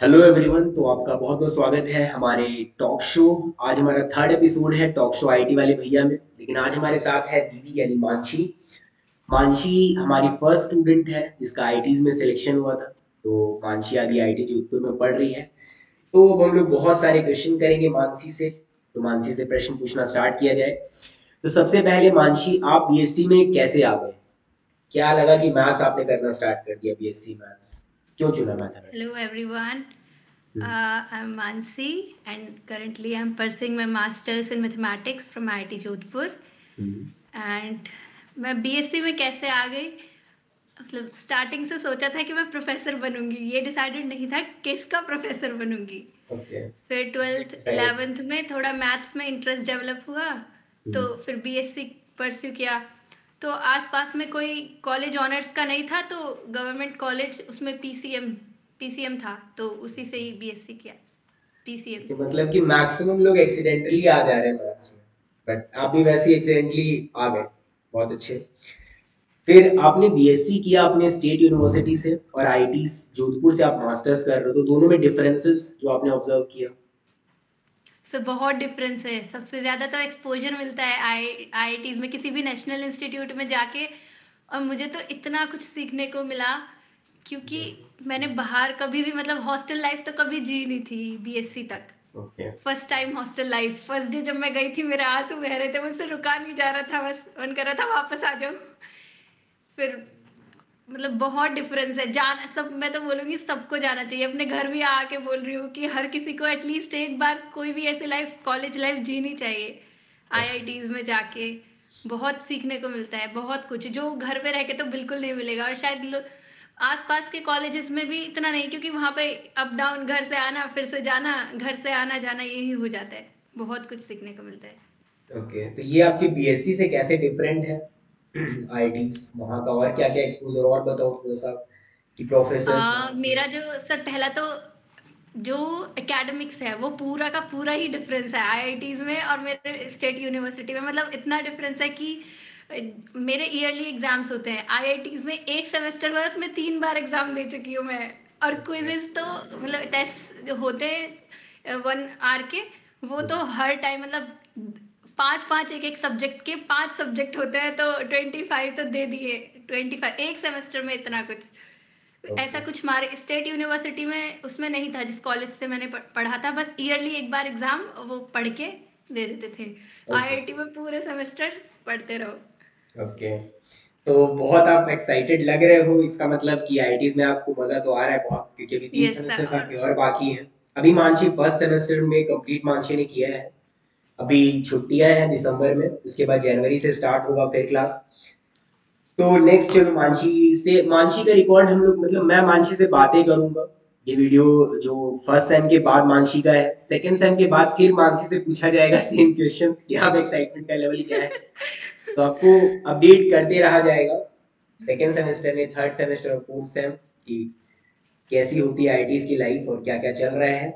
Hello everyone. तो आपका बहुत बहुत स्वागत है हमारे टॉक शो। आज हमारा थर्ड एपिसोड है टॉक शो आईटी वाले भैया में। लेकिन आज हमारे साथ है दीदी यानी मानसी। मानसी हमारी फर्स्ट स्टूडेंट है जिसका आईटीज में सिलेक्शन हुआ था। तो मानसी अभी आईटी जोधपुर में पढ़ रही है। तो अब हम लोग बहुत सारे क्वेश्चन करेंगे मानसी से। तो मानसी से प्रश्न पूछना स्टार्ट किया जाए। तो सबसे पहले मानसी, आप बीएससी में कैसे आ गए? क्या लगा कि मैथ्स आपने करना स्टार्ट कर दिया? बीएससी मैथ्स क्यों चुना mathematics? Hello everyone. I'm Mansi and currently I'm pursuing my masters in mathematics from IIT Jodhpur. And मैं बीएससी में कैसे आ गई, मतलब स्टार्टिंग से सोचा था कि मैं प्रोफेसर बनूंगी, ये डिसाइडेड नहीं था किसका प्रोफेसर बनूंगी। ओके। फिर ट्वेल्थ डिसाइडेड। 11th में थोड़ा मैथ्स में इंटरेस्ट डेवलप हुआ, तो फिर बीएससी परस्यू किया। तो आसपास में कोई कॉलेज ऑनर्स का नहीं था, तो गवर्नमेंट कॉलेज उसमें पीसीएम था, तो उसी से ही बीएससी किया, पीसीएम कि से। मतलब कि मैक्सिमम लोग एक्सीडेंटली आ जा रहे हैं मैथ्स में, बट आप भी वैसे ही एक्सीडेंटली आ गए। बहुत अच्छे। फिर आपने बीएससी किया अपने स्टेट यूनिवर्सिटी से और आईटी जोधपुर से आप मास्टर्स कर रहे हो, तो दोनों में डिफरेंसेस जो आपने ऑब्जर्व किया? सो बहुत डिफरेंस है। सबसे ज्यादा तो एक्सपोजर मिलता है आईआईटीज में, किसी भी नेशनल इंस्टीट्यूट में जाके। और मुझे तो इतना कुछ सीखने को मिला, क्योंकि जैसे। मैंने बाहर कभी भी, मतलब हॉस्टल लाइफ तो कभी जी नहीं थी बीएससी तक। Okay. First time hostel life, first day जब मैं गई थी मेरे आंसू बह रहे थे, मुझसे रुका नहीं जा रहा था, बस मन कर रहा था वापस आ जाओ। फिर मतलब बहुत डिफरेंस है। जान सब, मैं तो बोलूंगी सबको जाना चाहिए। अपने घर भी आके बोल रही हूँ कि हर किसी को एटलीस्ट एक बार कोई भी ऐसी लाइफ, कॉलेज लाइफ जीनी चाहिए। आईआईटीज में जाके बहुत सीखने को मिलता है, बहुत कुछ जो घर पे रह के तो बिल्कुल नहीं मिलेगा। और शायद आसपास के कॉलेजेस में भी इतना नहीं, क्योंकि वहां पे अप डाउन, घर से आना फिर से जाना, घर से आना जाना, यही हो जाता है। बहुत कुछ सीखने को मिलता है। ओके, तो ये आपके बीएससी से कैसे डिफरेंट है? आईटी वहाँ का और क्या क्या एक्सपोजर, और बताओ थोड़ा सा कि प्रोफेसर्स वहाँ के। मेरा जो सर, पहला तो जो एकेडमिक्स है वो पूरा का पूरा ही डिफरेंस है आईआईटीज में और मेरे स्टेट यूनिवर्सिटी में। मतलब इतना डिफरेंस है कि अ, मेरे ईयरली एग्जाम्स होते हैं आईआईटीज में, एक सेमेस्टर में उसमें 3 बार एग्जाम दे चुकी हूँ मैं। और ओके। क्विजेस तो, मतलब टेस्ट होते हैं 1 आवर के, वो तो हर टाइम, मतलब पांच पांच एक एक सब्जेक्ट के 5 सब्जेक्ट होते हैं, तो 25 तो दे दिए। 25 एक सेमेस्टर में, इतना कुछ। ऐसा ओके। कुछ हमारे स्टेट यूनिवर्सिटी में उसमें नहीं था, जिस कॉलेज से मैंने पढ़ा था। बस ईयरली एक बार एग्जाम वो पढ़ के दे देते थे। ओके। आईआईटी में पूरे सेमेस्टर पढ़ते रहो। ओके। तो बहुत आप एक्साइटेड लग रहे हो, इसका मतलब कि आईटीज में आपको मजा तो आ रहा है बहुत, क्योंकि अभी तीन यस सेमेस्टर्स सर। आपके और बाकी हैं। अभी मानसी फर्स्ट सेमेस्टर में कंप्लीट मानसी ने किया है। अभी छुट्टियां हैं दिसंबर में, उसके बाद जनवरी से स्टार्ट होगा फिर क्लास। तो नेक्स्ट चलो मानसी से, मानसी का रिकॉर्ड हम लोग, मतलब मैं मानसी से बातें करूंगा। ये वीडियो जो फर्स्ट सेम के बाद मानसी का है, सेकंड सेम के बाद फिर मानसी से पूछा जाएगा सेम क्वेश्चंस कि अब एक्साइटमेंट का लेवल क्या है। तो आपको अपडेट करते रहा जाएगा सेकेंड सेमेस्टर में, थर्ड सेमेस्टर और फोर्थ सेम की कैसी होती है आईटीज की लाइफ और क्या क्या चल रहा है।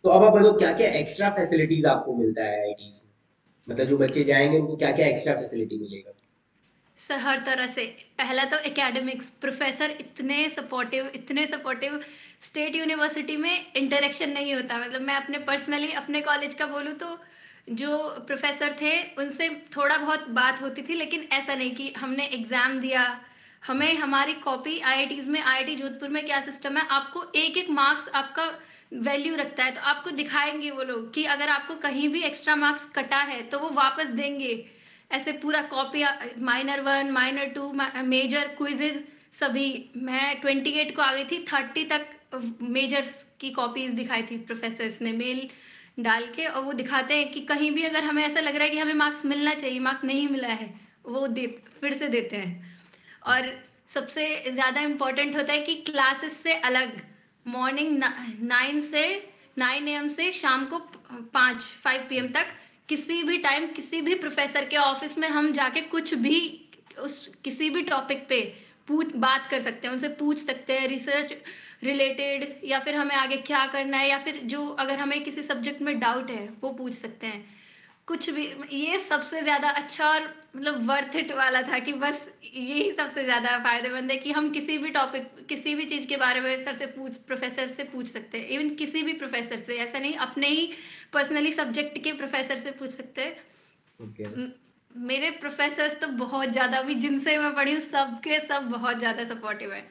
तो अब आप बताओ क्या क्या एक्स्ट्रा फैसिलिटीज आपको मिलता है आईटीज में, मतलब जो बच्चे जाएंगे उनको क्या क्या एक्स्ट्रा फैसिलिटी मिलेगा? सर हर तरह से। पहला तो एकेडमिक्स, प्रोफेसर इतने सपोर्टिव, इतने सपोर्टिव। स्टेट यूनिवर्सिटी में इंटरेक्शन नहीं होता। मतलब मैं अपने पर्सनली अपने कॉलेज का बोलूँ तो जो प्रोफेसर थे उनसे थोड़ा बहुत बात होती थी, लेकिन ऐसा नहीं कि हमने एग्जाम दिया। हमें हमारी कॉपी आईआईटीज में, आईआईटी जोधपुर में क्या सिस्टम है, आपको एक एक मार्क्स आपका वैल्यू रखता है। तो आपको दिखाएंगे वो लोग कि अगर आपको कहीं भी एक्स्ट्रा मार्क्स कटा है तो वो वापस देंगे। ऐसे पूरा copy, minor 1, minor 2, major quizzes सभी। मैं 28 को आ गई थी, 30 तक मेजर्स की कॉपीज दिखाई थी प्रोफेसर्स ने मेल डाल के। और वो दिखाते हैं कि कहीं भी अगर हमें ऐसा लग रहा है कि हमें मार्क्स मिलना चाहिए, मार्क्स नहीं मिला है, वो दे फिर से देते हैं। और सबसे ज्यादा इम्पोर्टेंट होता है कि क्लासेस से अलग, मॉर्निंग 9 से शाम को 5 पीएम तक, किसी भी टाइम किसी भी प्रोफेसर के ऑफिस में हम जाके कुछ भी, उस किसी भी टॉपिक पे पूछ बात कर सकते हैं, उनसे पूछ सकते हैं रिसर्च रिलेटेड, या फिर हमें आगे क्या करना है, या फिर जो अगर हमें किसी सब्जेक्ट में डाउट है वो पूछ सकते हैं। कुछ भी, ये सबसे ज़्यादा अच्छा और मतलब वर्थ इट वाला था कि बस यही सबसे ज़्यादा फ़ायदेमंद है कि हम किसी भी टॉपिक, किसी भी चीज़ के बारे में सर से पूछ प्रोफ़ेसर से पूछ सकते हैं। इवन किसी भी प्रोफ़ेसर से, ऐसा नहीं अपने ही पर्सनली सब्जेक्ट के प्रोफ़ेसर से पूछ सकते हैं। ओके। म मेरे प्रोफ़ेसर्स तो बहुत ज़्यादा, अभी जिनसे मैं पढ़ी हूँ सब के सब बहुत ज़्यादा सपोर्टिव हैं।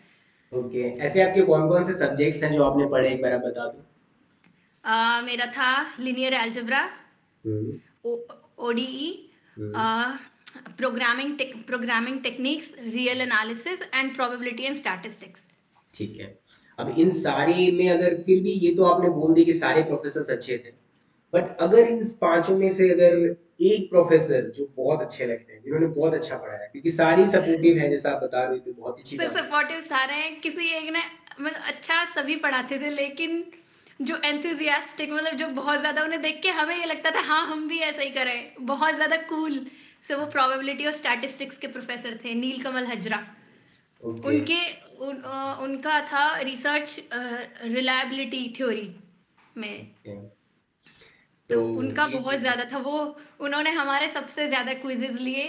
ओके, ऐसे आपके कौन कौन से सब्जेक्ट्स हैं जो आपने पढ़े, एक बार आप बता दो। मेरा था linear algebra, hmm. O ODE, hmm. Programming techniques, real analysis and probability and statistics. ठीक है। अब इन सारे में अगर फिर भी ये तो आपने बोल दिया कि सारे प्रोफेसर्स अच्छे थे, बट अगर इन पांचों में से अगर एक प्रोफेसर जो बहुत अच्छे लगते हैं, जिन्होंने बहुत अच्छा पढ़ाया, क्योंकि सारी सपोर्टिव है जैसा आप बता रहे थे, बहुत अच्छी सर बात है। सपोर्टिव सारे हैं, किसी एक ने मतलब अच्छा सभी पढ़ाते थे, लेकिन जो एंथुजियास्टिक, मतलब जो बहुत ज्यादा उन्हें देख के हमें ये लगता था हाँ हम भी ऐसा ही करें, बहुत ज्यादा कूल से, वो प्रोबेबिलिटी और स्टैटिस्टिक्स के प्रोफेसर थे, नीलकमल हजरा। ओके। उनके उनका था रिसर्च रिलायबिलिटी थ्योरी में, ओके। तो तो उनका ये बहुत चीज। ज़्यादा था वो। उन्होंने हमारे सबसे ज़्यादा क्विज़ेज़ लिए,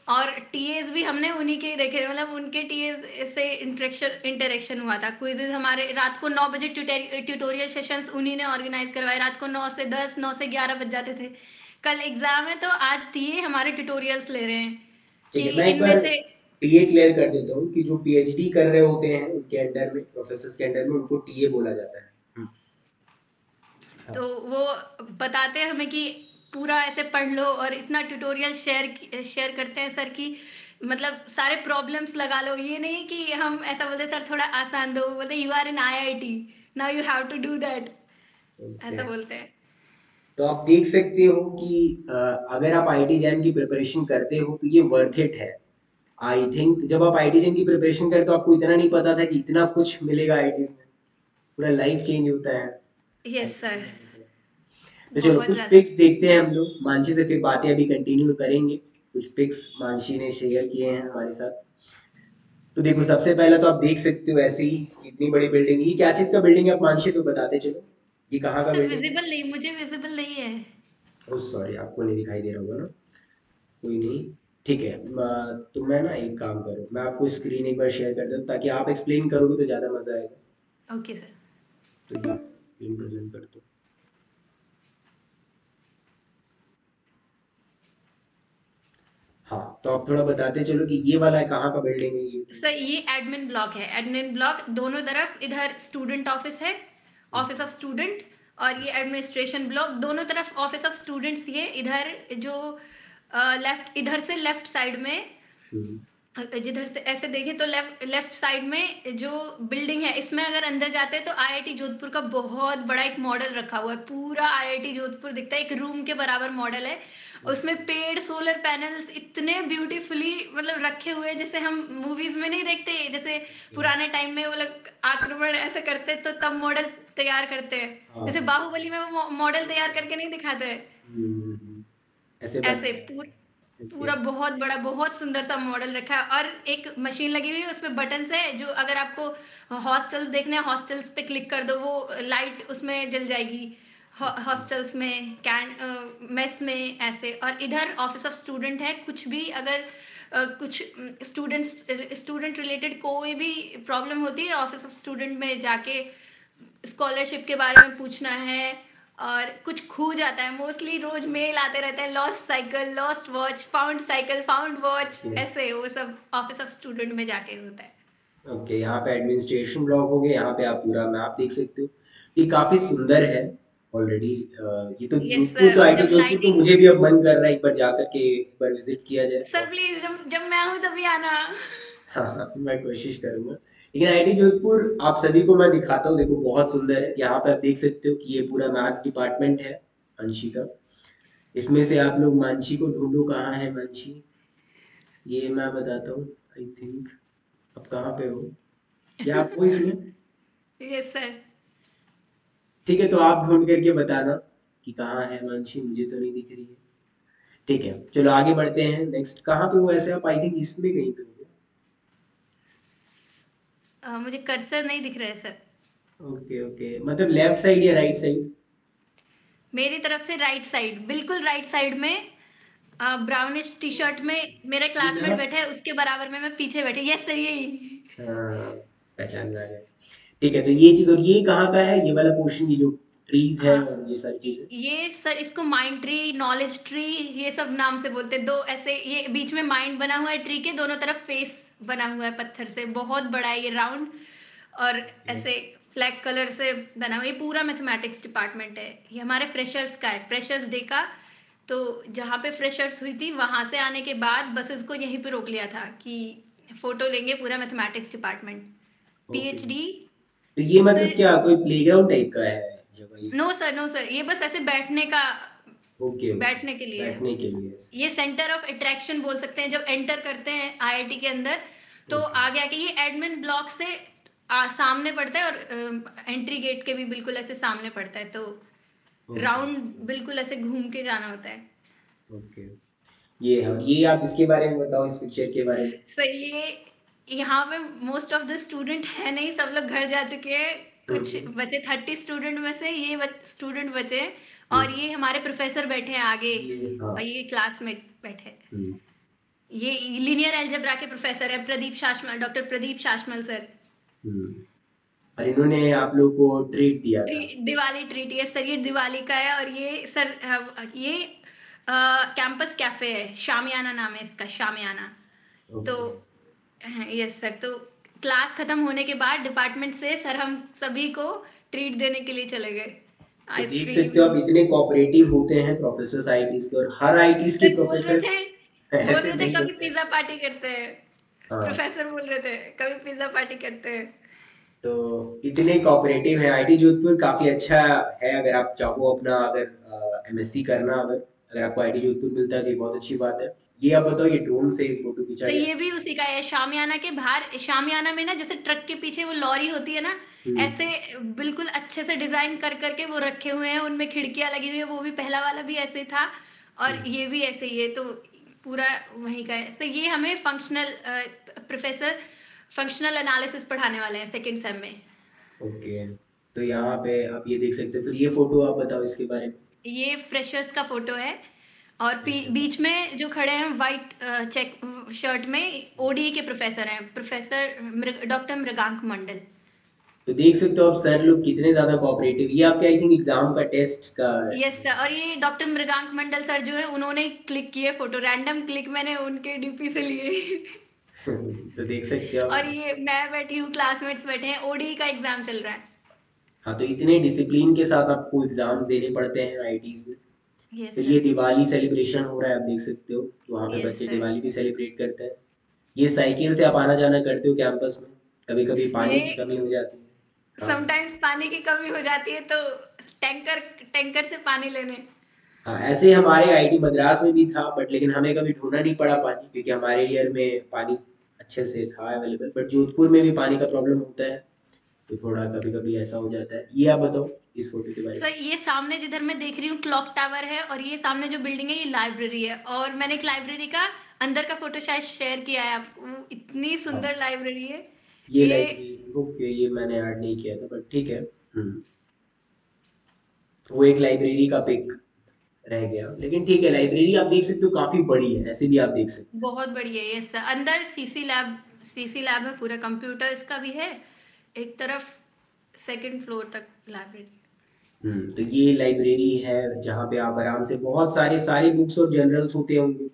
और टीएज़ भी हमने उन्हीं के ही देखे, मतलब उनके टीएज़ से इंटरेक्शन हुआ था। क्विज़ेज़ हमारे रात को 9 बजे ट्यूटोरियल सेशंस उन्हीं ने ऑर्गेनाइज़ करवाए, रात को 9 से 10, 9 से 11 बज जाते थे। कल एग्ज़ाम है तो आज टीए हमारे ट्यूटोरियल्स ले रहे हैं ठीक कि है, मैं एक इनमें बार से। टीए क्लियर कर देता हूँ कि जो पीएचडी कर रहे होते हैं उनके अंडर में, प्रोफेसर के अंडर में, उनको टीए बोला जाता है। हाँ। तो वो बताते हैं हमें कि पूरा ऐसे पढ़ लो, और इतना ट्यूटोरियल शेयर करते हैं सर की, मतलब सारे प्रॉब्लम्स लगा लो। ये नहीं कि हम ऐसा बोलते सर थोड़ा आसान दो, बोलते you are in IIT, now you have to do that, okay. ऐसा बोलते हैं। तो आप देख सकते हो कि अगर आप आईटी जैम की प्रिपरेशन करते हो तो ये वर्थ इट है। आई थिंक जब आप आईटी जैम की प्रिपरेशन करते हो, आपको इतना नहीं पता था कि इतना कुछ मिलेगा आईटी में, पूरा लाइफ चेंज होता है। यस सर, तो चलो बहुत कुछ ज्यादा। पिक्स देखते हैं हम लोग, मानसी से फिर बातें अभी कंटिन्यू करेंगे। कुछ पिक्स मानसी ने शेयर किए हैं हमारे साथ। तो देखो, सबसे पहला तो आप देख सकते हो ऐसे ही इतनी बड़ी बिल्डिंग, ये क्या चीज का बिल्डिंग है आप मानसी तो बताते चलो, ये कहाँ का सर बिल्डिंग है। विजिबल नहीं, मुझे विजिबल नहीं है। ओ सॉरी, आपको नहीं दिखाई दे रहा होगा ना, कोई नहीं। ठीक है, तो मैं ना एक काम करूँ, मैं आपको स्क्रीन एक बार शेयर कर दूँ ताकि आप एक्सप्लेन करोगे तो ज़्यादा मज़ा आएगा। Okay sir. तो ये स्क्रीन प्रेजेंट कर दो। हाँ, तो आप थोड़ा बताते चलो कि ये वाला है कहाँ का बिल्डिंग है ये सर बिल्डिंग। ये एडमिन ब्लॉक है, एडमिन ब्लॉक दोनों तरफ, इधर स्टूडेंट ऑफिस है, ऑफिस ऑफ स्टूडेंट, और ये एडमिनिस्ट्रेशन ब्लॉक, दोनों तरफ ऑफिस ऑफ स्टूडेंट्स। ये इधर जो लेफ्ट, इधर से लेफ्ट साइड में, हम्म। जिधर से ऐसे देखें तो लेफ्ट लेफ्ट साइड में जो बिल्डिंग है, इसमें अगर अंदर जाते हैं तो आईआईटी जोधपुर का बहुत बड़ा एक मॉडल रखा हुआ है, पूरा आईआईटी जोधपुर दिखता है, एक रूम के बराबर मॉडल है। उसमें पेड़, सोलर पैनल्स इतने ब्यूटीफुली मतलब रखे हुए हैं, जैसे हम मूवीज में नहीं देखते, जैसे पुराने टाइम में वो लोग आक्रमण ऐसे करते तो तब मॉडल तैयार करते हैं, हाँ। जैसे बाहुबली में वो मॉडल तैयार करके नहीं दिखाते हैं, ऐसे ऐसे बनाया है। ओके। पूरा बहुत बड़ा बहुत सुंदर सा मॉडल रखा है। और एक मशीन लगी हुई है, उसमें बटन है, जो अगर आपको हॉस्टल्स देखने हैं, हॉस्टल्स पे क्लिक कर दो, वो लाइट उसमें जल जाएगी, हॉस्टल्स में, कैंट मेस में, ऐसे। और इधर ऑफिस ऑफ स्टूडेंट है, कुछ भी अगर कुछ स्टूडेंट रिलेटेड कोई भी प्रॉब्लम होती है, ऑफिस ऑफ स्टूडेंट में जाके स्कॉलरशिप के बारे में पूछना है, और कुछ खो जाता है, मोस्टली रोज मेल आते रहते हैं, lost cycle, lost watch, found cycle, found watch, okay. ऐसे वो सब ऑफिस ऑफ स्टूडेंट में जाके होता है। ओके, यहाँ पे एडमिनिस्ट्रेशन ब्लॉक हो गया, यहाँ पे आप पूरा मैप देख सकते हो। ये काफी सुंदर है ऑलरेडी। ये तो यस जोधपुर, सर, तो और आईटी जब जोधपुर तो लाइटिंग, मुझे भी अब मन कर रहा है एक बार जा करके एक बार विजिट किया जाए, सर बहुत। प्लीज जब जब मैं आऊँ तभी आना। हाँ हाँ, मैं कोशिश करूंगा। लेकिन आईटी जोधपुर आप सभी को मैं दिखाता हूँ, देखो बहुत सुंदर है। यहाँ पे आप देख सकते हो कि ये पूरा मैथ्स डिपार्टमेंट है अंशी का। इसमें से आप लोग मानसी को ढूंढो, कहाँ है मानसी, ये मैं बताता हूँ। आई थिंक आप कहाँ पे हो, क्या आप हो इसमें। Yes sir. ठीक है, तो आप ढूंढ करके बताना कि कहाँ है मानसी, मुझे तो नहीं दिख रही है। ठीक है, चलो आगे बढ़ते हैं। नेक्स्ट कहाँ पे हो ऐसे आप, आई थिंक इसमें कहीं पे हो। मुझे कर्सर नहीं दिख रहा है सर। ओके ओके, मतलब लेफ्ट साइड या राइट साइड। मेरी तरफ से राइट साइड, बिल्कुल राइट साइड में, ब्राउनिश टी शर्ट में मेरा ये क्लासमेट कहाँ? बैठा है, उसके बराबर में मैं पीछे बैठी, यस सर यही। हाँ, पहचान में आ गया। ठीक है, तो ये चीज, और ये कहाँ का है, ये वाला पोर्शन, ये जो ट्रीज है हाँ, और ये सारी चीजें? ये सर इसको माइंड ट्री, नॉलेज ट्री, ये सब नाम से बोलते हैं। दो ऐसे, ये बीच में माइंड बना हुआ है ट्री के, दोनों तरफ फेस बना हुआ है पत्थर से, बहुत बड़ा है ये राउंड, और ऐसे फ्लैग कलर से बना हुआ है। ये पूरा मैथमेटिक्स डिपार्टमेंट है, ये हमारे फ्रेशर्स का है, फ्रेशर्स डे का। तो जहाँ पे फ्रेशर्स हुई थी वहां से आने के बाद बसेस को यहीं पे रोक लिया था कि फोटो लेंगे पूरा मैथमेटिक्स डिपार्टमेंट, ओके, पीएचडी। तो ये इससे, मतलब क्या कोई प्लेग्राउंड टाइप का है जगह ये? नो सर, नो सर, ये बस ऐसे बैठने का, ओके ओके, बैठने के लिए है। बैठने के लिए। ये सेंटर ऑफ अट्रैक्शन बोल सकते हैं। जब एंटर करते हैं आईआईटी के अंदर, तो ओके आगे आके ये एडमिन ब्लॉक से सामने पड़ता है, और एंट्री गेट के भी बिल्कुल ऐसे सामने पड़ता है। तो ओके राउंड बिल्कुल ऐसे घूम के जाना होता है। ओके। ये है, और ये आप इसके बारे में बताओ, इस पिक्चर के बारे में। सो ये यहाँ पे मोस्ट ऑफ द स्टूडेंट है नहीं, सब लोग घर जा चुके हैं। कुछ हम्म बचे 30 स्टूडेंट में से, ये स्टूडेंट बचे हैं। और हम्म, ये हमारे प्रोफेसर बैठे हैं आगे, ये हाँ। और ये क्लासमेट बैठे हैं। हम्म ये लीनियर अलजेब्रा के प्रोफेसर है, प्रदीप शासमल, डॉक्टर प्रदीप शासमल सर। हम्म। और इन्होंने आप लोग को ट्रीट दिया था? दिवाली ट्रीट, ये सर ये दिवाली का है। और ये सर ये कैंपस कैफे है, शामियाना नाम है इसका, शामियाना। तो ओके। यस सर, तो क्लास खत्म होने के बाद डिपार्टमेंट से सर हम सभी को ट्रीट देने के लिए चले गए, तो देख सकते हो आइसक्रीम। आप, इतने कोऑपरेटिव होते हैं प्रोफेसर आईटीज के, और हर आईटीज के सर प्रोफेसर बोल ऐसे रहे थे नहीं कभी होते हैं। पिज्जा पार्टी करते हैं। हाँ, प्रोफेसर बोल रहे थे कभी पिज्जा पार्टी करते हैं। तो इतने कोऑपरेटिव हैं। आईटी जोधपुर काफी अच्छा है, अगर आप चाहो अपना, अगर एमएससी करना, अगर अगर आपको आईटी जोधपुर मिलता है तो ये बहुत अच्छी बात है। ये आप बताओ, ये ड्रोन से फोटो खींचा तो गया? ये भी उसी का है, शामियाना के बाहर। शामियाना में ना जैसे ट्रक के पीछे वो लॉरी होती है ना, ऐसे हम्म बिल्कुल अच्छे से डिजाइन कर करके वो रखे हुए हैं, उनमें खिड़कियां लगी हुई है। वो भी पहला वाला भी ऐसे था, और हम्म। ये भी ऐसे ही है। तो पूरा वहीं का है। तो ये हमें फंक्शनल प्रोफेसर फंक्शनल एनालिसिस पढ़ाने वाले हैं सेकंड सेम में। ओके, तो यहाँ पे आप ये देख सकते हो। फिर ये फोटो आप बताओ इसके बारे में। ये फ्रेशर्स का फोटो है। और अच्छा, बीच में जो खड़े हैं वाइट चेक शर्ट में, ओडी के प्रोफेसर हैं, प्रोफेसर डॉक्टर मृगांक मंडल। तो देख सकते हो आप सर लोग कितने ज्यादा कोऑपरेटिव। ये आपके आई थिंक एग्जाम का टेस्ट का यस है। सर, और ये डॉक्टर मृगांक मंडल सर जो है, उन्होंने क्लिक किए फोटो, रैंडम क्लिक मैंने उनके डीपी से लिए। तो देख सकते हो आप। और ये मैं बैठी हूँ, क्लासमेट्स बैठे हैं, ओडी का एग्जाम चल रहा है। हाँ, तो इतने डिसिप्लिन के साथ आपको एग्जाम्स देने पड़ते हैं आईटीज में। यस फिर ये सर। दिवाली सेलिब्रेशन हो रहा है, आप देख सकते हो, तो वहाँ पे यस बच्चे सर। दिवाली भी सेलिब्रेट करते हैं। ये साइकिल से आप आना जाना करते हो कैंपस में? कभी कभी पानी की ये कमी हो जाती है। हाँ समटाइम्स पानी की कमी हो जाती है, तो टैंकर टैंकर से पानी लेने। हाँ, ऐसे हमारे आईटी मद्रास में भी था, बट लेकिन हमें कभी ढूंढना नहीं पड़ा पानी, क्योंकि हमारे ईयर में पानी अच्छे से था अवेलेबल। बट जोधपुर में भी पानी का प्रॉब्लम होता है, तो थोड़ा कभी कभी ऐसा हो जाता है। ये आप बताओ इस फोटो के बारे में। सर ये सामने जिधर मैं देख रही हूँ क्लॉक टावर है, और ये सामने जो बिल्डिंग है ये लाइब्रेरी है। और मैंने एक लाइब्रेरी का अंदर का फोटो शायद शेयर किया है आपको, इतनी हाँ, सुंदर लाइब्रेरी है ये ये। लाइब्रेरी, ओके, ये मैंने ऐड नहीं किया था, बट ठीक है। वो एक लाइब्रेरी का पिक रह गया, लेकिन ठीक है। लाइब्रेरी आप देख सकते हो काफी बड़ी है, ऐसे भी आप देख सकते बहुत बढ़िया है ये सर। अंदर सीसी लैब में पूरा कंप्यूटर इसका भी है, एक तरफ सेकंड फ्लोर तक लाइब्रेरी। हो। तो ये लाइब्रेरी है जहाँ पे आप आराम से, बहुत सारे सारी बुक्स और जर्नल्स होते होंगे,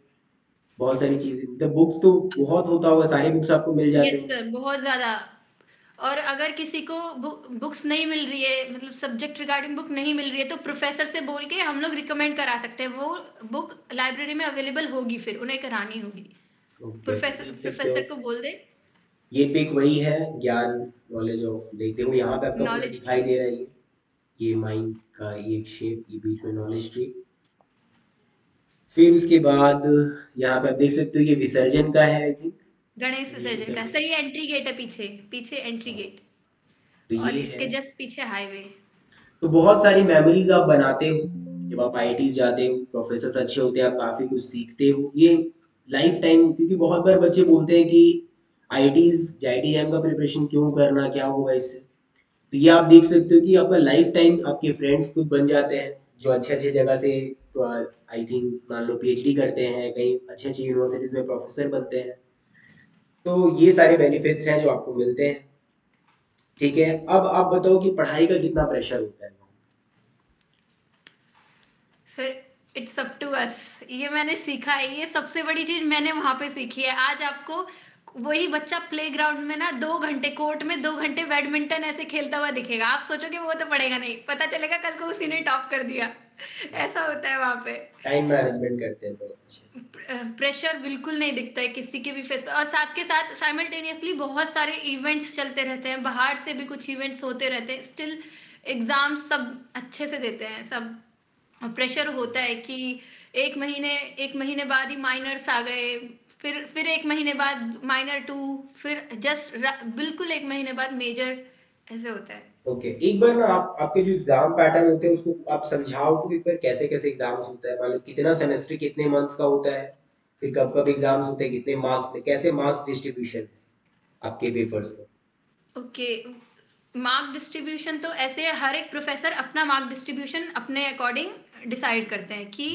बहुत सारी चीजें, तो बुक्स तो बहुत होता होगा, सारी बुक्स आपको मिल जाते यस होंगे। सर, बहुत ज्यादा। और अगर किसी को बुक्स नहीं मिल रही है, मतलब सब्जेक्ट रिगार्डिंग बुक नहीं मिल रही है, तो प्रोफेसर से बोल के हम लोग रिकमेंड करा सकते हैं, वो बुक लाइब्रेरी में अवेलेबल होगी, फिर उन्हें करानी होगी। ओके, तो प्रोफेसर देख सकते हो प्रोफेसर को बोल दे। ये पिक वही है, ज्ञान, नॉलेज ऑफ, देखते हो यहाँ पे आपका पूरा नॉलेज दिखाई ट्री। दे रहा है। ये माइंड का ये एक शेप, ये बीच में नॉलेज ट्री। फिर उसके बाद यहाँ पे आप देख सकते हो, ये विसर्जन का है आई थिंक। गणेश गणेश विसर्जन का विसर्जन, सही, एंट्री गेट है पीछे, पीछे एंट्री हाँ, गेट। तो और ये है। इसके जस्ट पीछे हाईवे। तो बहुत सारी मेमोरीज आप बनाते हो जब आप आईआईटीज जाते हो, प्रोफेसर अच्छे होते हैं, आप काफी कुछ सीखते हो, ये लाइफ टाइम। क्योंकि बहुत बार बच्चे बोलते हैं कि आईआईटीज जेईई का प्रिपरेशन क्यों करना, क्या होगा इससे। तो ये आप देख सकते हो कि आपका लाइफ टाइम आपके फ्रेंड्स खुद बन जाते हैं, जो अच्छे अच्छे जगह से आई थिंक मान लो पीएचडी करते हैं, कहीं अच्छी अच्छी यूनिवर्सिटीज में प्रोफेसर बनते हैं। तो ये सारे बेनिफिट्स हैं जो आपको मिलते हैं। ठीक है, अब आप बताओ कि पढ़ाई का कितना प्रेशर होता है। फिर इट्स अप टू अस। ये मैंने सीखा है, ये सबसे बड़ी चीज मैंने वहां पे सीखी है। आज आपको वही बच्चा प्लेग्राउंड में ना 2 घंटे कोर्ट में 2 घंटे बैडमिंटन ऐसे खेलता हुआ दिखेगा, आप सोचोगे वो तो पढ़ेगा नहीं, पता चलेगा कल को उसी ने टॉप कर दिया। ऐसा होता है वहां पे। टाइम मैनेजमेंट करते हैं बहुत अच्छे से। प्रेशर बिल्कुल नहीं दिखता है किसी के भी फेस पे, और साथ के साथ साइमल्टेनियसली बहुत सारे इवेंट्स चलते रहते हैं, बाहर से भी कुछ इवेंट्स होते रहते हैं, स्टिल एग्जाम सब अच्छे से देते हैं सब। प्रेशर होता है कि एक महीने बाद ही माइनर्स आ गए, फिर 1 महीने बाद माइनर 2, फिर जस्ट बिल्कुल 1 महीने बाद मेजर, ऐसे होता है। ओके, एक बार ना आप आपके जो एग्जाम पैटर्न होते हैं उसको आप समझाओ कि एक बार कैसे कैसे एग्जाम्स होता है, मतलब कितना सेमेस्टर कितने मंथ्स का होता है, फिर कब कब एग्जाम्स होते हैं, कितने मार्क्स में, कैसे मार्क्स डिस्ट्रीब्यूशन है आपके पेपर्स का। ओके, मार्क डिस्ट्रीब्यूशन तो ऐसे है, हर एक प्रोफेसर अपना मार्क डिस्ट्रीब्यूशन अपने अकॉर्डिंग डिसाइड करते हैं कि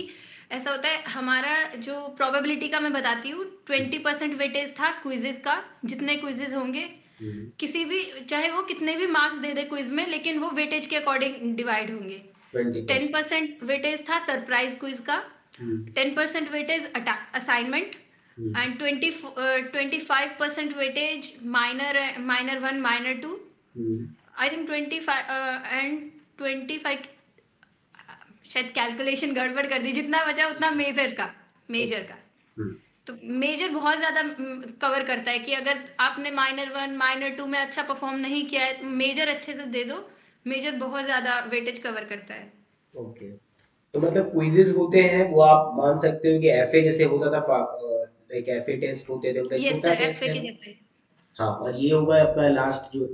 ऐसा होता है। हमारा जो प्रोबेबिलिटी का मैं बताती हूँ, 20% वेटेज था क्विजेज का, जितने क्विजेज होंगे हम्म। किसी भी, चाहे वो कितने भी मार्क्स दे दे क्विज में, लेकिन वो वेटेज के अकॉर्डिंग डिवाइड होंगे। 20%। 10% वेटेज था सरप्राइज क्विज का, हम्म। 10% weightage assignment, hmm. And 25% weightage minor 1 minor 2। Hmm. I think 25 शायद कैलकुलेशन गड़बड़ कर दी, जितना बचा उतना मेजर ओके। का। हम्म। तो मेजर बहुत ज्यादा कवर करता है कि अगर आपने माइनर 1 माइनर 2 में अच्छा परफॉर्म नहीं किया है तो मेजर अच्छे से दे दो। मेजर बहुत ज्यादा वेटेज कवर करता है। ओके, तो मतलब क्विजेज होते हैं वो आप मान सकते हो कि एफए जैसे होता था, लाइक एफए टेस्ट होते थे, उनका एक यस छोटा सर, टेस्ट एफए है। के जैसे। हाँ, और ये होगा आपका लास्ट जो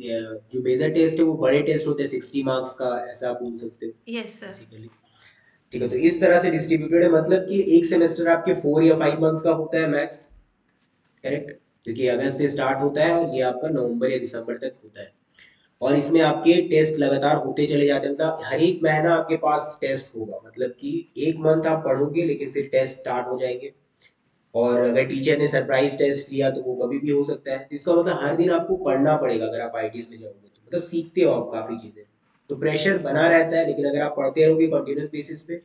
जो मेजर टेस्ट है वो बड़े टेस्ट होते हैं 60 मार्क्स का, ऐसा आप बोल सकते हो यस सर। बेसिकली। ठीक है, तो इस तरह से डिस्ट्रीब्यूटेड है, मतलब कि एक सेमेस्टर आपके 4 या 5 मंथ्स का होता है मैक्स, करेक्ट? क्योंकि अगस्त से स्टार्ट होता है और ये आपका नवंबर या दिसंबर तक होता है। और इसमें आपके टेस्ट लगातार होते चले जाते हैं, मतलब हर एक महीना आपके पास टेस्ट होगा, मतलब कि एक मंथ आप पढ़ोगे लेकिन फिर टेस्ट स्टार्ट हो जाएंगे। और अगर टीचर ने सरप्राइज टेस्ट लिया तो वो कभी भी हो सकता है, तो इसका मतलब हर दिन आपको पढ़ना पड़ेगा अगर आप आईटीज में जाओगे, तो मतलब सीखते हो आप काफी चीजें। तो प्रेशर बना रहता है, लेकिन अगर आप पढ़ते रहोगे कंटिन्यूस बेसिस पे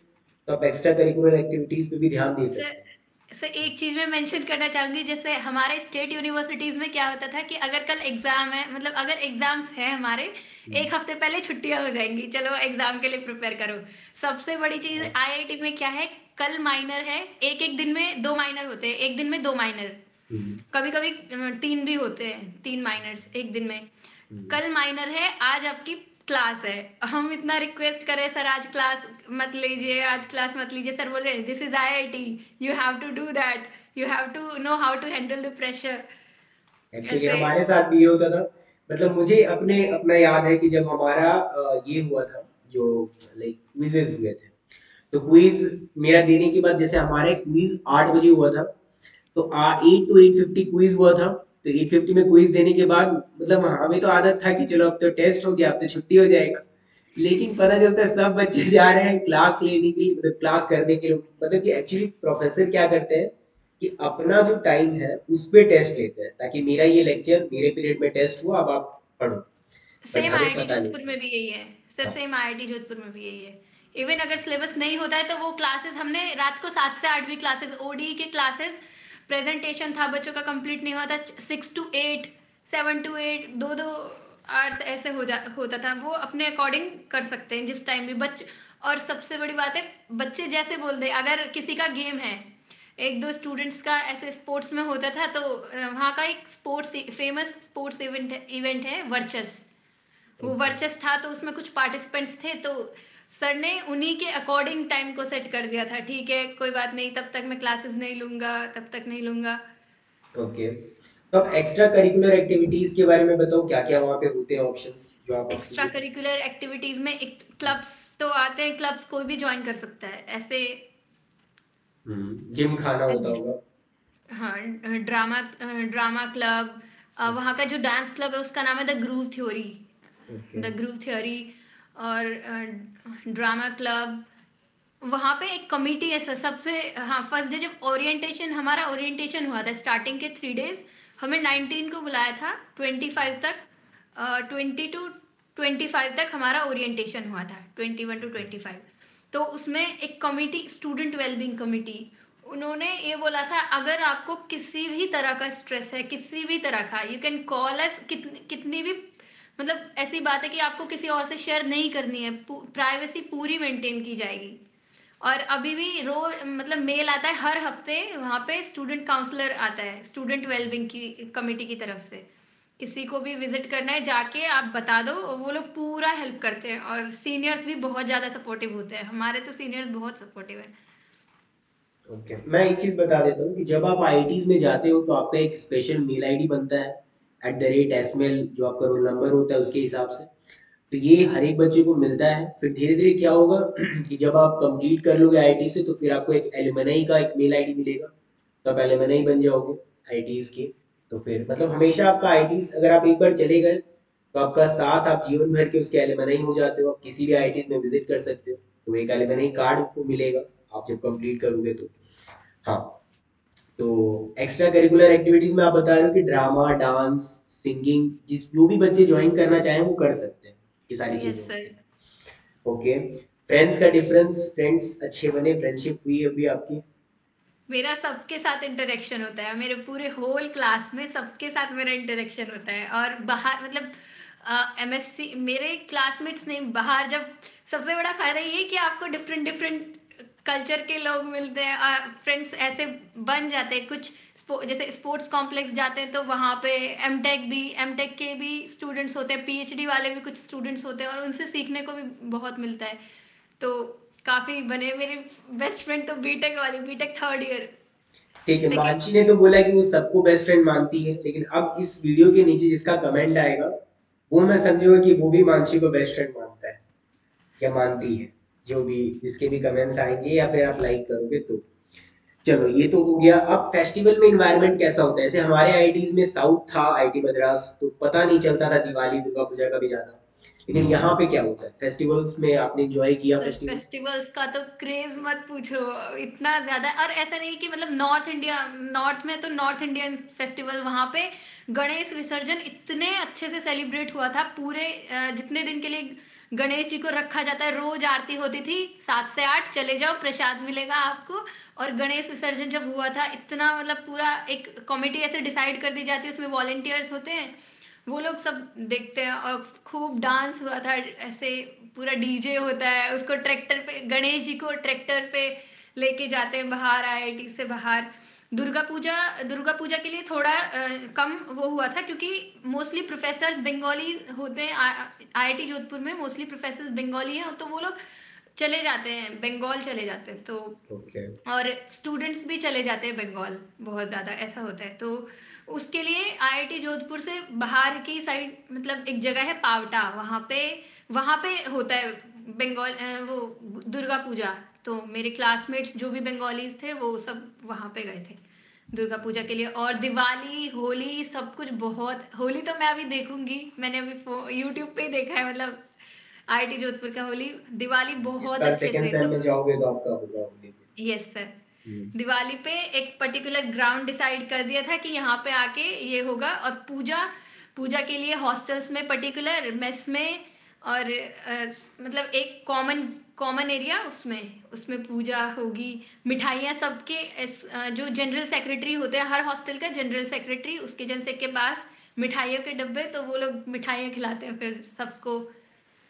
तो आप एक्स्ट्रा करिकुलर एक्टिविटीज पे भी ध्यान दे सर सकते हैं। सर एक चीज मैं मेंशन करना चाहूंगी, जैसे हमारे स्टेट यूनिवर्सिटीज में क्या होता था कि अगर कल एग्जाम है, मतलब अगर एग्जाम्स है हमारे, हम्म। 1 हफ्ते पहले छुट्टियां हो जाएंगी, चलो एग्जाम के लिए प्रिपेयर करो। सबसे बड़ी चीज हाँ। आईआईटी में क्या है, कल माइनर है, एक एक दिन में 2 माइनर होते हैं, एक दिन में 2 माइनर, हम्म। कभी कभी 3 भी होते हैं, 3 माइनर्स एक दिन में। हम्म। कल माइनर है, आज आपकी क्लास है, हम इतना रिक्वेस्ट करें सर आज क्लास मत लीजिए, आज क्लास मत लीजिए, सर बोल रहे this is IIT, you have to do that, you have to know how to handle the pressure. Actually ऐसे। हमारे साथ भी ये होता था, मतलब मुझे अपने अपना याद है कि जब हमारा ये हुआ था, जो लाइक क्विजेज हुए थे, तो क्विज मेरा देने के बाद, जैसे हमारे क्विज 8 बजे हुआ था, तो 8 to 8:50 क्विज हुआ था। तो 8:50 में क्विज देने के बाद मतलब हमें तो आदत था कि चलो अब तो टेस्ट हो गया, अब तो छुट्टी हो जाएगा। लेकिन पता चलता है सब बच्चे जा रहे हैं क्लास लेने के लिए, मतलब क्लास करने के लिए, मतलब कि एक्चुअली प्रोफेसर क्या करते हैं कि अपना जो टाइम है उस पे टेस्ट लेते हैं, ताकि मेरा ये लेक्चर मेरे पीरियड में टेस्ट हुआ, अब आप पढ़ो। बट सेम हमें आईआईटी पता नहीं जोधपुर था। में भी यही है सर, हाँ। सेम आईआईटी जोधपुर में भी यही है। इवन अगर सिलेबस नहीं होता है तो वो क्लासेस हमने रात को 7 से 8 भी क्लासेस, ओडी के क्लासेस, प्रेजेंटेशन था बच्चों का कंप्लीट नहीं हुआ था, 6 to 8, 7 to 8, 2-2 आवर्स ऐसे होता था। वो अपने अकॉर्डिंग कर सकते हैं जिस टाइम भी बच्चे। और सबसे बड़ी बात है, बच्चे जैसे बोल दे, अगर किसी का गेम है, एक दो स्टूडेंट्स का ऐसे स्पोर्ट्स में होता था, तो वहाँ का एक स्पोर्ट्स फेमस स्पोर्ट्स इवेंट है वर्चस। वो ओके। वर्चस था तो उसमें कुछ पार्टिसिपेंट्स थे, तो सर ने उन्हीं के अकॉर्डिंग टाइम को सेट कर दिया था, ठीक है कोई बात नहीं, तब तक मैं क्लासेस नहीं लूंगा, तब तक नहीं लूंगा। ओके, तो अब एक्स्ट्रा करिकुलर एक्टिविटीज के बारे में बताओ, क्या क्या वहाँ पे होते हैं ऑप्शंस जो आप एक्स्ट्रा एक्टिविटी। करिकुलर एक्टिविटीज में एक क्लब्स तो आते हैं, क्लब्स कोई भी ज्वाइन कर सकता है ऐसे। जिम खाना होता होगा। हाँ, ड्रामा ड्रामा क्लब, वहाँ का जो डांस क्लब है उसका नाम है the groove theory. Okay. The groove theory. और ड्रामा क्लब, वहाँ पे एक कमिटी है सबसे। हाँ, फर्स्ट डे जब ओरिएंटेशन, हमारा ओरिएंटेशन हुआ था स्टार्टिंग के 3 डेज, हमें 19 को बुलाया था, 25 तक, 20 to 25 तक हमारा ओरिएंटेशन हुआ था, 21 to 25। तो उसमें एक कमिटी, स्टूडेंट वेलबींग कमिटी, उन्होंने ये बोला था अगर आपको किसी भी तरह का स्ट्रेस है, किसी भी तरह का, यू कैन कॉल अस, कितनी भी मतलब ऐसी बात है कि आपको किसी और से शेयर नहीं करनी है, प्राइवेसी पूरी मेंटेन की जाएगी। और अभी भी रोज मतलब मेल आता है हर हफ्ते, वहाँ पे स्टूडेंट काउंसलर आता है स्टूडेंट वेलबिंग की कमेटी की तरफ से, किसी को भी विजिट करना है जाके आप बता दो, वो लोग पूरा हेल्प करते हैं। और सीनियर्स भी बहुत ज़्यादा सपोर्टिव होते हैं, हमारे तो सीनियर्स बहुत सपोर्टिव है। ओके, मैं एक चीज बता देता हूँ कि जब आप आईआईटीज में जाते हो तो आपका एक स्पेशल मेल आईडी बनता है, @SML, जो आपका रोल नंबर होता है उसके हिसाब से। तो ये हर एक बच्चे को मिलता है। फिर धीरे धीरे क्या होगा कि जब आप कंप्लीट कर लोगे आईआईटी से तो फिर आपको एक एलुमनाई का एक मेल आईडी मिलेगा, तो आप एलुमनाई बन जाओगे आईआईटीज के। तो फिर मतलब हमेशा आपका आईआईटीज, अगर आप एक बार चले गए तो आपका साथ आप जीवन भर के उसके एलुमनाई हो जाते हो, आप किसी भी आईआईटीज में विजिट कर सकते हो। तो एक एलुमनाई कार्ड आपको मिलेगा आप जब कंप्लीट करोगे तो। हाँ, तो एक्स्ट्रा करिकुलर एक्टिविटीज में आप बता रहे हो कि ड्रामा, डांस, सिंगिंग, जिस जो भी बच्चे ज्वाइन करना चाहें वो कर सकते हैं, ये सारी चीजें यस होती सर। हैं। ओके, फ्रेंड्स का डिफरेंस, फ्रेंड्स अच्छे बने, फ्रेंडशिप हुई अभी आपकी? मेरा सबके साथ इंटरेक्शन होता है, मेरे पूरे होल क्लास में सबके साथ मेरा इंटरेक्शन होता है। और बाहर मतलब एमएससी मेरे क्लासमेट्स नहीं, बाहर जब, सबसे बड़ा फायदा ये है कि आपको डिफरेंट डिफरेंट कल्चर के लोग मिलते हैं और फ्रेंड्स ऐसे बन जाते हैं कुछ। जैसे स्पोर्ट्स कॉम्प्लेक्स जाते हैं तो वहाँ पे एमटेक के भी स्टूडेंट्स होते हैं, पीएचडी वाले भी कुछ स्टूडेंट्स होते हैं, और उनसे सीखने को भी बहुत मिलता है। तो काफी बने मेरे बेस्ट फ्रेंड, तो बीटेक वाली, बीटेक 3rd ईयर, ठीक है, सेकेंड। मानसी ने तो बोला कि वो सबको बेस्ट फ्रेंड मानती है, लेकिन अब इस वीडियो के नीचे जिसका कमेंट आएगा वो मैं समझूंगा कि वो भी मानसी को बेस्ट फ्रेंड मानता है या मानती है। जो भी जिसके भी कमेंट्स आएंगे या फिर आप लाइक करोगे तो। चलो, ये तो हो गया। अब फेस्टिवल में इन्वायरमेंट कैसा होता है? जैसे हमारे आईआईटीज में साउथ था, आईटी मद्रास, तो पता नहीं चलता था दिवाली दुर्गा पूजा का भी ज्यादा। लेकिन यहाँ पे क्या होता है फेस्टिवल्स में? आपने एंजॉय किया सर फेस्टिवल्स? फेस्टिवल्स का तो क्रेज मत पूछो, इतना ज्यादा। और ऐसा नहीं कि मतलब नॉर्थ इंडिया, नॉर्थ में तो नॉर्थ इंडियन फेस्टिवल, वहां पे गणेश विसर्जन इतने अच्छे से सेलिब्रेट हुआ था पूरे जितने दिन के लिए गणेश जी को रखा जाता है, रोज आरती होती थी 7 से 8, चले जाओ प्रसाद मिलेगा आपको। और गणेश विसर्जन जब हुआ था, इतना मतलब पूरा एक कमेटी ऐसे डिसाइड कर दी जाती है, उसमें वॉलेंटियर्स होते हैं, वो लोग सब देखते हैं। और खूब डांस हुआ था ऐसे, पूरा डीजे होता है, उसको ट्रैक्टर पे, गणेश जी को ट्रैक्टर पे लेके जाते हैं बाहर, आईआईटी से बाहर। दुर्गा पूजा के लिए थोड़ा कम वो हुआ था, क्योंकि मोस्टली प्रोफेसर्स बंगाली होते हैं, आईआईटी जोधपुर में मोस्टली प्रोफेसर्स बंगाली हैं, तो वो लोग चले जाते हैं बंगाल, चले जाते हैं तो। ओके। और स्टूडेंट्स भी चले जाते हैं बंगाल, बहुत ज़्यादा ऐसा होता है। तो उसके लिए आईआईटी जोधपुर से बाहर की साइड, मतलब एक जगह है पावटा, वहाँ पे होता है बंगाल, वो दुर्गा पूजा। तो मेरे क्लासमेट्स जो भी बंगालीज थे वो सब वहाँ पे गए थे दुर्गा पूजा के लिए। और दिवाली, होली, सब कुछ बहुत, होली तो मैं अभी देखूंगी, मैंने अभी यूट्यूब पे ही देखा है, मतलब आईआईटी जोधपुर का होली, दिवाली इस बहुत बार अच्छे सेकंड से सेम तो। में जाओगे तो आपका होगा होली पे। Yes sir. हम्म। दिवाली पे एक पर्टिकुलर ग्राउंड डिसाइड कर दिया था कि यहाँ पे आके ये होगा। और पूजा, पूजा के लिए हॉस्टल्स में पर्टिकुलर मेस में, और मतलब एक कॉमन कॉमन एरिया, उसमें उसमें पूजा होगी। मिठाइयाँ सबके जो जनरल सेक्रेटरी होते हैं हर हॉस्टल का, जनरल सेक्रेटरी उसके जनसे के पास मिठाइयों के डब्बे, तो वो लोग मिठाइयाँ खिलाते हैं फिर सबको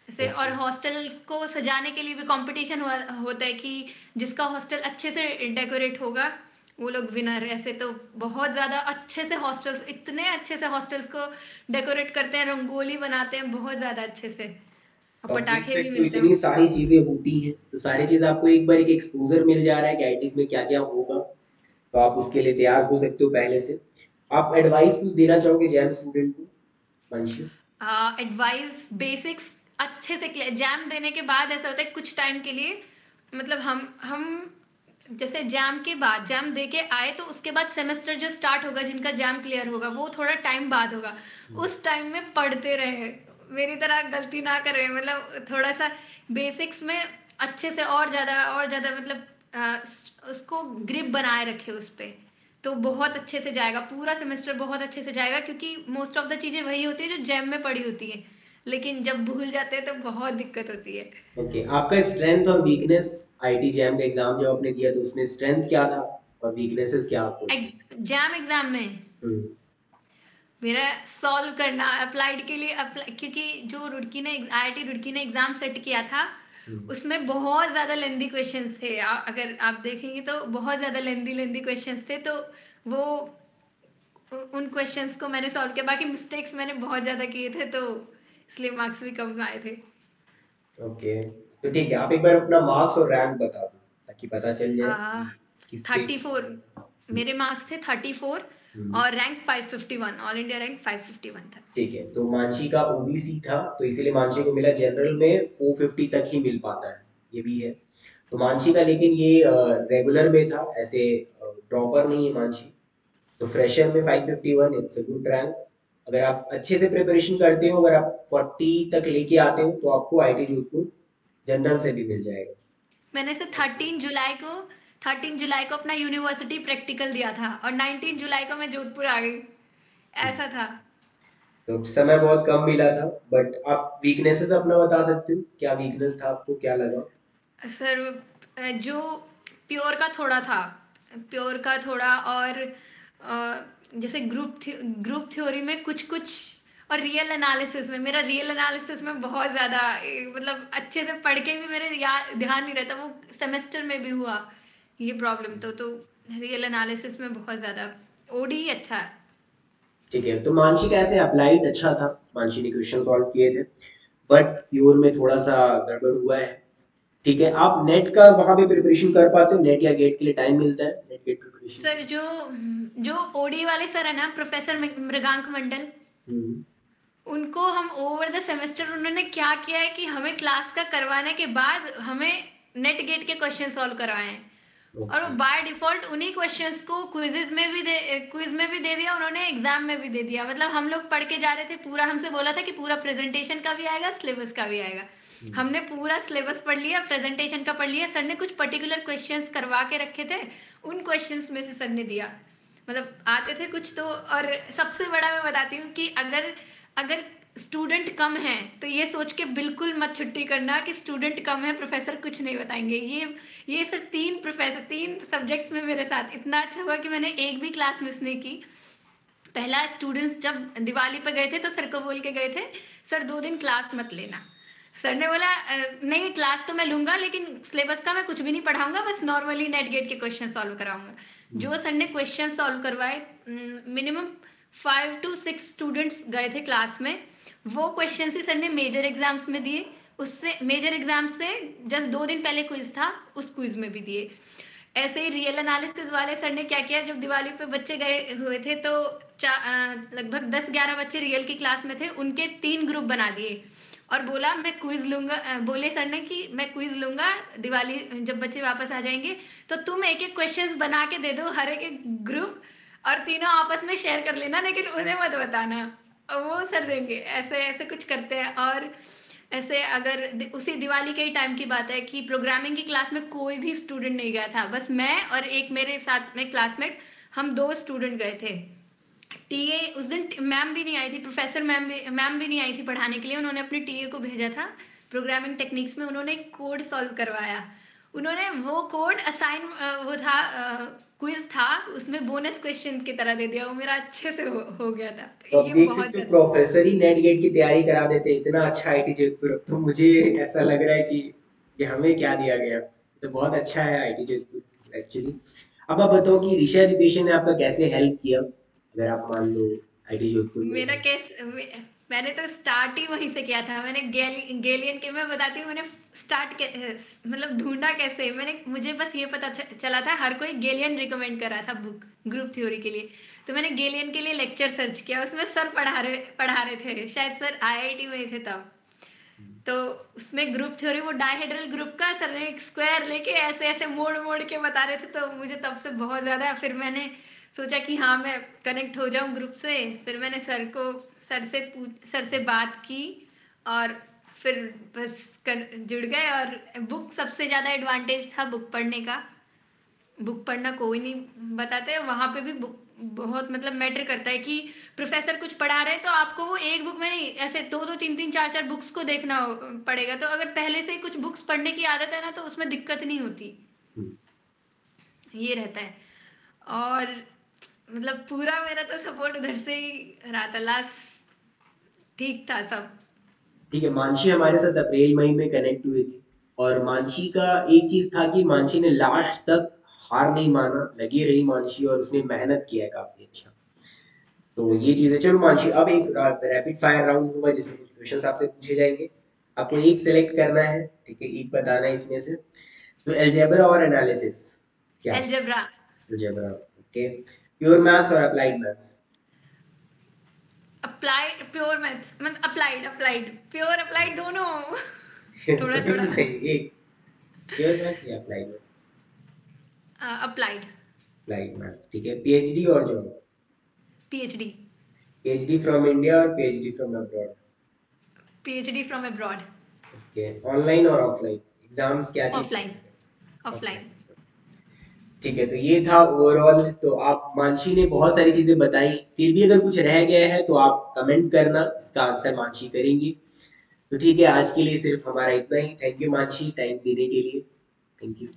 ऐसे। और ओके। हॉस्टल्स को सजाने के लिए भी कंपटीशन होता है कि जिसका हॉस्टल अच्छे से डेकोरेट होगा वो लोग विनर। ऐसे तो बहुत ज्यादा अच्छे से हॉस्टल्स, इतने अच्छे से हॉस्टल्स को डेकोरेट करते हैं, रंगोली बनाते हैं बहुत ज्यादा अच्छे से, और तो आप देख पटाखे भी सकते हो मिलते इतनी हैं। सारी चीजें होती हैं, तो सारी चीज आपको एक बार एक एक्सपोजर मिल जा रहा है कि आईटीज में क्या क्या होगा। तो आप उसके लिए तैयार हो सकते हो पहले से। आप एडवाइस कुछ देना चाहोगे जैम स्टूडेंट को, मंशु? एडवाइस, बेसिक्स अच्छे से एग्जाम देने के बाद ऐसा होता है कुछ टाइम के लिए, मतलब हम जैसे जैम के बाद, जैम दे के आए तो उसके बाद सेमेस्टर जो स्टार्ट होगा, जिनका जैम क्लियर होगा वो थोड़ा टाइम बाद होगा। उस टाइम में पढ़ते रहे, मेरी तरह गलती ना करें, मतलब थोड़ा सा बेसिक्स में अच्छे से और ज़्यादा मतलब उसको ग्रिप बनाए रखे उस पे, तो बहुत अच्छे से जाएगा, पूरा सेमेस्टर बहुत अच्छे से जाएगा, क्योंकि मोस्ट ऑफ द चीज़ें वही होती है जो जैम में पड़ी होती है, लेकिन जब भूल जाते हैं तो बहुत दिक्कत होती है। ओके, आपका स्ट्रेंथ और वीकनेस आईटी जैम का एग्जाम जब आपने दिया तो उसमें स्ट्रेंथ क्या था और वीकनेसेस क्या आपको लगी? जैम एग्जाम में हम्म। मेरा सॉल्व करना, अप्लाइड के लिए अप्लाई, क्योंकि जो रुड़की ने आईआईटी रुड़की ने एग्जाम सेट किया था हम्म। उसमें बहुत ज्यादा लेंदी क्वेश्चंस थे। अगर आप देखेंगे तो बहुत ज्यादा लेंदी लेंदी क्वेश्चंस थे, तो वो उन क्वेश्चंस को मैंने सॉल्व किया, बाकी मिस्टेक्स मैंने बहुत ज्यादा किए थे, तो इसलिए मार्क्स भी कम आए थे। ओके, तो ठीक है, आप एक बार अपना मार्क्स और रैंक बता दो ताकि पता चल जाए कि किस पे। 34 मेरे मार्क्स थे 34, हम्म। और रैंक 551, ऑल इंडिया रैंक 551 था। ठीक है, तो मानसी का ओबीसी था तो इसीलिए मानसी को मिला, जनरल में 450 तक ही मिल पाता है, ये भी है। तो मानसी का लेकिन ये रेगुलर में था, ऐसे ड्रॉपर नहीं है मानसी। तो फ्रेशर में 551 इट्स अ गुड रैंक। अगर आप अच्छे से प्रिपरेशन करते हो, अगर आप 40 तक लेके आते हो तो आपको आईटी जोधपुर जनरल से भी मिल जाएगा। मैंने से 13 जुलाई को अपना यूनिवर्सिटी प्रैक्टिकल दिया था, और 19 जुलाई को मैं जोधपुर आ गई, ऐसा था। तो समय बहुत कम मिला था, बट आप वीकनेसेस अपना बता सकते हो, क्या वीकनेस था आपको, क्या लगा? सर जो प्योर का थोड़ा था, प्योर का थोड़ा, और जैसे ग्रुप थ्योरी में कुछ कुछ, और रियल एनालिसिस में, मेरा रियल एनालिसिस में बहुत ज़्यादा मतलब अच्छे से पढ़ के भी मेरे याद ध्यान नहीं रहता, वो सेमेस्टर में भी हुआ ये प्रॉब्लम। तो रियल एनालिसिस में बहुत ज़्यादा, ओडी ही अच्छा है। ठीक है, तो मानसी का ऐसे अप्लाइड अच्छा था, मानसी ने क्वेश्चन सॉल्व किए थे, बट प्योर में थोड़ा सा गड़बड़ हुआ है। ठीक है, आप नेट का वहां पे प्रिपरेशन कर पाते हो, नेट या गेट के लिए टाइम मिलता है नेट गेट प्रिपरेशन सर जो जो ओडी वाले सर है ना, प्रोफेसर मृगांक मंडल, के लिए? उनको हम ओवर द सेमेस्टर, उन्होंने क्या किया है कि हमें क्लास का करवाने के बाद हमें नेट गेट के क्वेश्चन सॉल्व करवाए हैं, और वो ओके। बाय डिफॉल्ट उन्हीं क्वेश्चंस को क्विज में भी दे दिया उन्होंने, एग्जाम में भी दे दिया। मतलब हम लोग पढ़ के जा रहे थे पूरा, हमसे बोला था कि पूरा प्रेजेंटेशन का भी आएगा, सिलेबस का भी आएगा। हमने पूरा सिलेबस पढ़ लिया, प्रेजेंटेशन का पढ़ लिया, सर ने कुछ पर्टिकुलर क्वेश्चंस करवा के रखे थे, उन क्वेश्चंस में से सर ने दिया, मतलब आते थे कुछ तो। और सबसे बड़ा मैं बताती हूँ कि अगर अगर स्टूडेंट कम है तो ये सोच के बिल्कुल मत छुट्टी करना कि स्टूडेंट कम है प्रोफेसर कुछ नहीं बताएंगे। ये सर 3 सब्जेक्ट्स में मेरे साथ इतना अच्छा हुआ कि मैंने एक भी क्लास मिस नहीं की। पहला, स्टूडेंट्स जब दिवाली पे गए थे तो सर को बोल के गए थे, सर 2 दिन क्लास मत लेना। सर ने बोला नहीं क्लास तो मैं लूंगा, लेकिन सिलेबस का मैं कुछ भी नहीं पढ़ाऊंगा, बस नॉर्मली नेट गेट के क्वेश्चन सॉल्व कराऊंगा। जो सर ने क्वेश्चन सॉल्व करवाए, मिनिमम 5 to 6 स्टूडेंट्स गए थे क्लास में, वो क्वेश्चन ही सर ने मेजर एग्जाम्स में दिए। उससे मेजर एग्जाम से जस्ट 2 दिन पहले क्विज था, उस क्विज में भी दिए। ऐसे ही रियल एनालिसिस वाले सर ने क्या किया, जब दिवाली पे बच्चे गए हुए थे तो लगभग 10-11 बच्चे रियल की क्लास में थे, उनके 3 ग्रुप बना दिए, और बोला मैं क्विज लूंगा, बोले सर ने कि मैं क्विज लूंगा दिवाली जब बच्चे वापस आ जाएंगे, तो तुम एक एक क्वेश्चंस बना के दे दो हर एक एक ग्रुप, और तीनों आपस में शेयर कर लेना, लेकिन उन्हें मत बताना, और वो सर देंगे। ऐसे ऐसे कुछ करते हैं। और ऐसे अगर उसी दिवाली के ही टाइम की बात है कि प्रोग्रामिंग की क्लास में कोई भी स्टूडेंट नहीं गया था, बस मैं और एक मेरे साथ में क्लासमेट, हम 2 स्टूडेंट गए थे। टीए उस दिन मैम भी नहीं आई थी, प्रोफेसर मैम भी नहीं आई थी पढ़ाने के लिए, उन्होंने अपने टीए को भेजा था। प्रोग्रामिंग टेक्निक्स में उन्होंने कोड सॉल्व करवाया, उन्होंने वो कोड असाइन, वो था क्विज था, उसमें बोनस क्वेश्चन की तरह दे दिया, वो मेरा अच्छे से हो गया था, तो तो अब ये देख बहुत सकते हो ज्यादा। प्रोफेसर ही नेट गेट की तैयारी करा देते हैं, इतना अच्छा आईटी जोधपुर। अब तो मुझे ऐसा लग रहा है कि हमें क्या दिया गया, तो बहुत अच्छा है आईटी जोधपुर एक्चुअली। अब आप बताओ कि ऋषा रितेश ने आपका कैसे हेल्प किया, अगर आप मान लो आईटी जोधपुर में मेरा है। केस मैंने तो स्टार्ट ही वहीं से किया था। मैंने गेलियन के, मैं बताती हूँ मैंने स्टार्ट मतलब ढूंढा कैसे, मैंने मुझे बस ये पता चला था हर कोई गेलियन रिकमेंड कर रहा था बुक ग्रुप थ्योरी के लिए, तो मैंने गेलियन के लिए लेक्चर सर्च किया, उसमें सर पढ़ा रहे थे, शायद सर आईआईटी में ही थे तब। तो उसमें ग्रुप थ्योरी, वो डायहेड्रल ग्रुप का सर ने एक स्क्वायर लेके ऐसे ऐसे मोड़ मोड़ के बता रहे थे, तो मुझे तब से बहुत ज़्यादा, फिर मैंने सोचा कि हाँ मैं कनेक्ट हो जाऊं ग्रुप से। फिर मैंने सर से बात की, और फिर बस जुड़ गए। और बुक सबसे ज़्यादा एडवांटेज था बुक पढ़ने का। बुक पढ़ना कोई नहीं बताते, वहाँ पे भी बुक बहुत मतलब मैटर करता है कि प्रोफेसर कुछ पढ़ा रहे हैं तो आपको वो एक बुक में नहीं, ऐसे दो दो तीन तीन चार चार बुक्स को देखना पड़ेगा। तो अगर पहले से ही कुछ बुक्स पढ़ने की आदत है ना तो उसमें दिक्कत नहीं होती, ये रहता है। और मतलब पूरा मेरा तो सपोर्ट उधर से ही रहा था, लास्ट ठीक था सब। ठीक है, मानसी हमारे साथ अप्रैल मई में कनेक्ट हुई थी, और मानसी का एक चीज था कि मानसी ने लास्ट तक हार नहीं माना, लगी रही मानसी, और उसने मेहनत किया है काफी अच्छा। तो ये चीज है। चलो मानसी, अब एक रैपिड फायर राउंड होगा जिसमें कुछ क्वेश्चंस आपसे पूछे जाएंगे। आपको एक सेलेक्ट करना है, ठीक है, एक बताना है इसमें से। तो अलजेब्रा और एनालिसिस, क्या? Algebra. Algebra, okay. Pure maths और applied maths? Applied pure maths, मतलब अप्लाइड अप्लाइड प्योर अप्लाइड दोनों। थोड़ा तो थोड़ा। बताइए, एक प्योर मैथ्स या अप्लाइड मैथ्स? अप्लाइड। अप्लाइड मैथ्स, ठीक है। पीएचडी और job? PhD. PhD from India और PhD from abroad? PhD from abroad. Okay. Online और ऑफलाइन एग्जाम्स क्या चाहिए ऑफलाइन। prefer करें? ऑफलाइन। ऑफलाइन। ठीक है, तो ये था ओवरऑल। तो आप, मानसी ने बहुत सारी चीजें बताई, फिर भी अगर कुछ रह गया है तो आप कमेंट करना, इसका आंसर मानसी करेंगी। तो ठीक है, आज के लिए सिर्फ हमारा इतना ही। थैंक यू मानसी, टाइम देने के लिए। Thank you.